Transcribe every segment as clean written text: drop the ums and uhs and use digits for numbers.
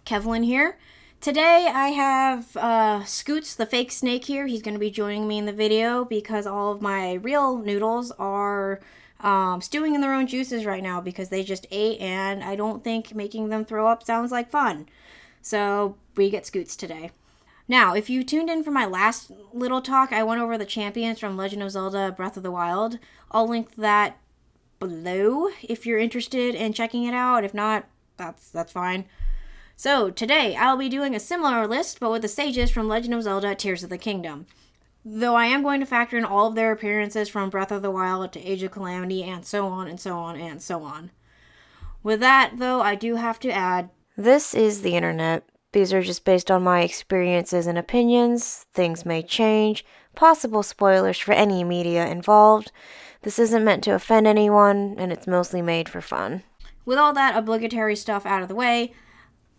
Kevlin here. Today I have Scoots, the fake snake here. He's going to be joining me in the video because all of my real noodles are stewing in their own juices right now because they just ate, and I don't think making them throw up sounds like fun. So we get Scoots today. Now, if you tuned in for my last little talk, I went over the champions from Legend of Zelda Breath of the Wild. I'll link that below if you're interested in checking it out. If not, that's fine. So today I'll be doing a similar list, but with the sages from Legend of Zelda Tears of the Kingdom. Though I am going to factor in all of their appearances from Breath of the Wild to Age of Calamity and so on and so on and so on. With that, though, I do have to add, this is the internet. These are just based on my experiences and opinions. Things may change. Possible spoilers for any media involved. This isn't meant to offend anyone, and it's mostly made for fun. With all that obligatory stuff out of the way,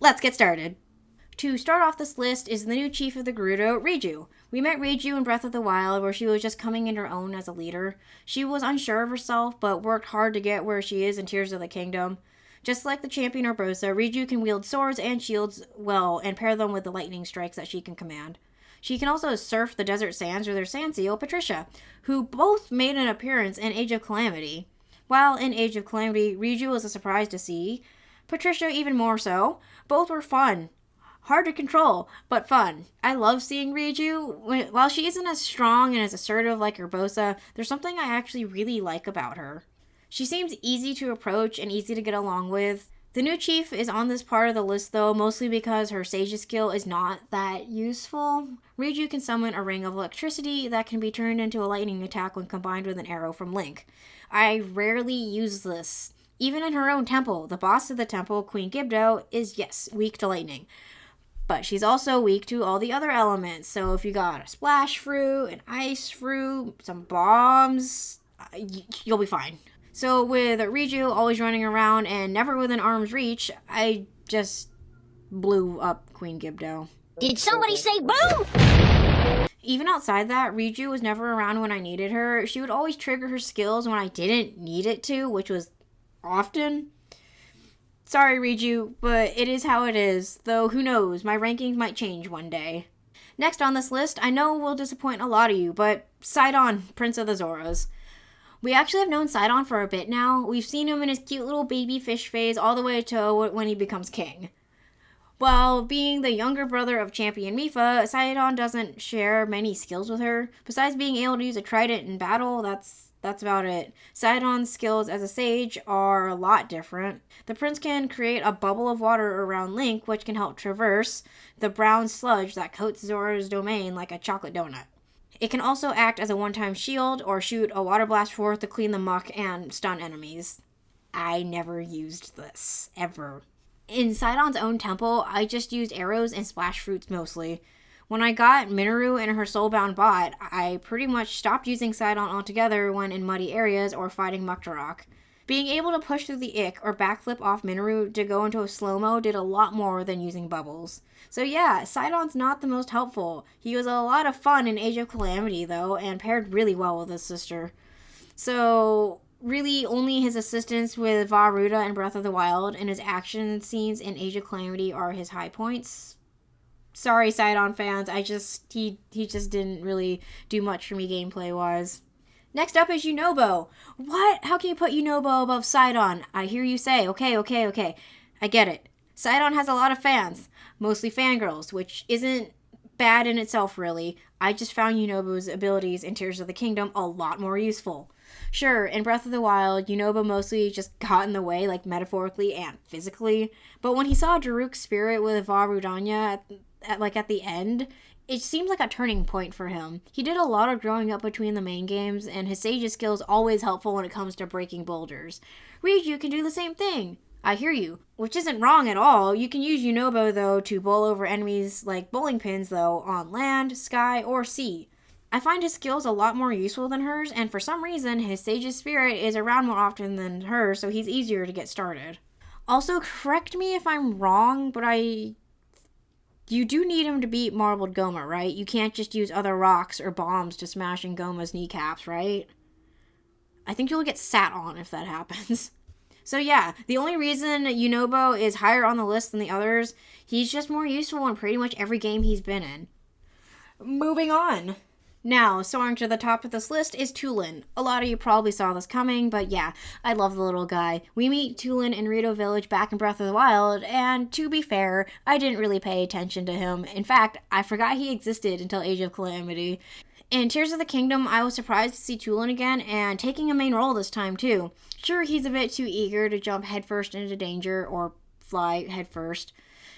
let's get started. To start off this list is the new chief of the Gerudo, Riju. We met Riju in Breath of the Wild, where she was just coming in her own as a leader. She was unsure of herself, but worked hard to get where she is in Tears of the Kingdom. Just like the champion Urbosa, Riju can wield swords and shields well and pair them with the lightning strikes that she can command. She can also surf the desert sands with her sand seal, Patricia, who both made an appearance in Age of Calamity. While in Age of Calamity, Riju was a surprise to see. Patricia even more so. Both were fun. Hard to control, but fun. I love seeing Riju. While she isn't as strong and as assertive like Urbosa, there's something I actually really like about her. She seems easy to approach and easy to get along with. The new chief is on this part of the list though, mostly because her Sage's skill is not that useful. Riju can summon a ring of electricity that can be turned into a lightning attack when combined with an arrow from Link. I rarely use this. Even in her own temple, the boss of the temple, Queen Gibdo, is, yes, weak to lightning. But she's also weak to all the other elements. So if you got a splash fruit, an ice fruit, some bombs, you'll be fine. So with Riju always running around and never within arm's reach, I just blew up Queen Gibdo. Did somebody say boom? Even outside that, Riju was never around when I needed her. She would always trigger her skills when I didn't need it to, which was often. Sorry, Riju, but it is how it is. Though, who knows, my rankings might change one day. Next on this list, I know will disappoint a lot of you, but Sidon, Prince of the Zoras. We actually have known Sidon for a bit now. We've seen him in his cute little baby fish phase all the way to when he becomes king. While being the younger brother of Champion Mipha, Sidon doesn't share many skills with her. Besides being able to use a trident in battle, that's about it. Sidon's skills as a sage are a lot different. The prince can create a bubble of water around Link, which can help traverse the brown sludge that coats Zora's domain like a chocolate donut. It can also act as a one-time shield or shoot a water blast forth to clean the muck and stun enemies. I never used this, ever. In Sidon's own temple, I just used arrows and splash fruits mostly. When I got Minoru and her soulbound bot, I pretty much stopped using Sidon altogether when in muddy areas or fighting Muktarok. Being able to push through the ick or backflip off Minoru to go into a slow-mo did a lot more than using bubbles. So yeah, Sidon's not the most helpful. He was a lot of fun in Age of Calamity though, and paired really well with his sister. So really only his assistance with Vah Ruta in Breath of the Wild and his action scenes in Age of Calamity are his high points. Sorry, Sidon fans, he just didn't really do much for me gameplay-wise. Next up is Yunobo. What? How can you put Yunobo above Sidon? I hear you say, okay. I get it. Sidon has a lot of fans, mostly fangirls, which isn't bad in itself, really. I just found Yunobo's abilities in Tears of the Kingdom a lot more useful. Sure, in Breath of the Wild, Yunobo mostly just got in the way, like metaphorically and physically, but when he saw Daruk's spirit with Vah Rudanya at the end, it seemed like a turning point for him. He did a lot of growing up between the main games, and his Sage's skills always helpful when it comes to breaking boulders. Riju can do the same thing. I hear you. Which isn't wrong at all. You can use Yunobo, though, to bowl over enemies like bowling pins, though, on land, sky, or sea. I find his skills a lot more useful than hers, and for some reason, his Sage's spirit is around more often than hers, so he's easier to get started. Also, correct me if I'm wrong, but you do need him to beat Marbled Goma, right? You can't just use other rocks or bombs to smash in Goma's kneecaps, right? I think you'll get sat on if that happens. So yeah, the only reason Yunobo is higher on the list than the others, he's just more useful in pretty much every game he's been in. Moving on. Now, soaring to the top of this list is Tulin. A lot of you probably saw this coming, but yeah, I love the little guy. We meet Tulin in Rito Village back in Breath of the Wild, and to be fair, I didn't really pay attention to him. In fact, I forgot he existed until Age of Calamity. In Tears of the Kingdom, I was surprised to see Tulin again, and taking a main role this time too. Sure, he's a bit too eager to jump headfirst into danger, or fly headfirst.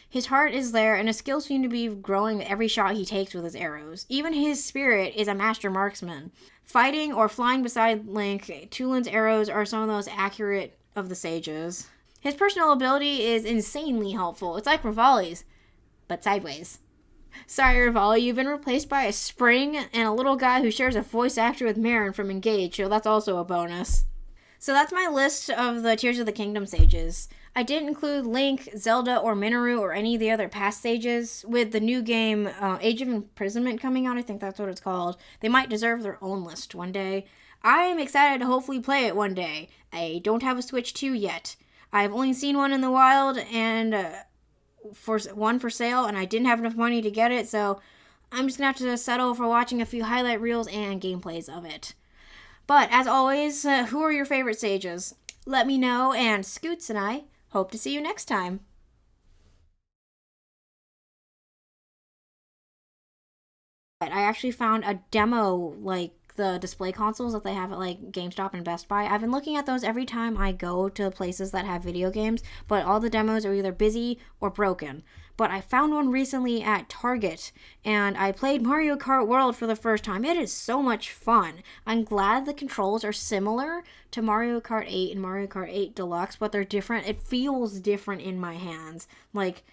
His heart is there, and his skills seem to be growing with every shot he takes with his arrows. Even his spirit is a master marksman. Fighting or flying beside Link, Tulin's arrows are some of the most accurate of the sages. His personal ability is insanely helpful. It's like Rivali's, but sideways. Sorry, Rivali, you've been replaced by a spring and a little guy who shares a voice actor with Marin from Engage, so that's also a bonus. So that's my list of the Tears of the Kingdom sages. I didn't include Link, Zelda, or Minoru, or any of the other past sages. With the new game, Age of Imprisonment coming out, I think that's what it's called, they might deserve their own list one day. I am excited to hopefully play it one day. I don't have a Switch 2 yet. I've only seen one in the wild, and for one for sale, and I didn't have enough money to get it, so I'm just going to have to settle for watching a few highlight reels and gameplays of it. But, as always, who are your favorite sages? Let me know, and Scoots and I hope to see you next time. I actually found a demo, like, the display consoles that they have at, like, GameStop and Best Buy. I've been looking at those every time I go to places that have video games, but all the demos are either busy or broken. But I found one recently at Target, and I played Mario Kart World for the first time. It is so much fun. I'm glad the controls are similar to Mario Kart 8 and Mario Kart 8 Deluxe, but they're different. It feels different in my hands. Like,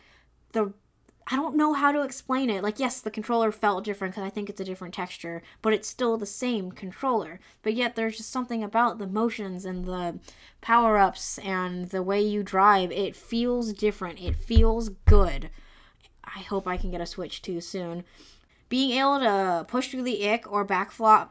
I don't know how to explain it. Like, yes, the controller felt different because I think it's a different texture, but it's still the same controller. But yet there's just something about the motions and the power-ups and the way you drive. It feels different. It feels good. I hope I can get a Switch 2 soon. Being able to push through the ick or backflop,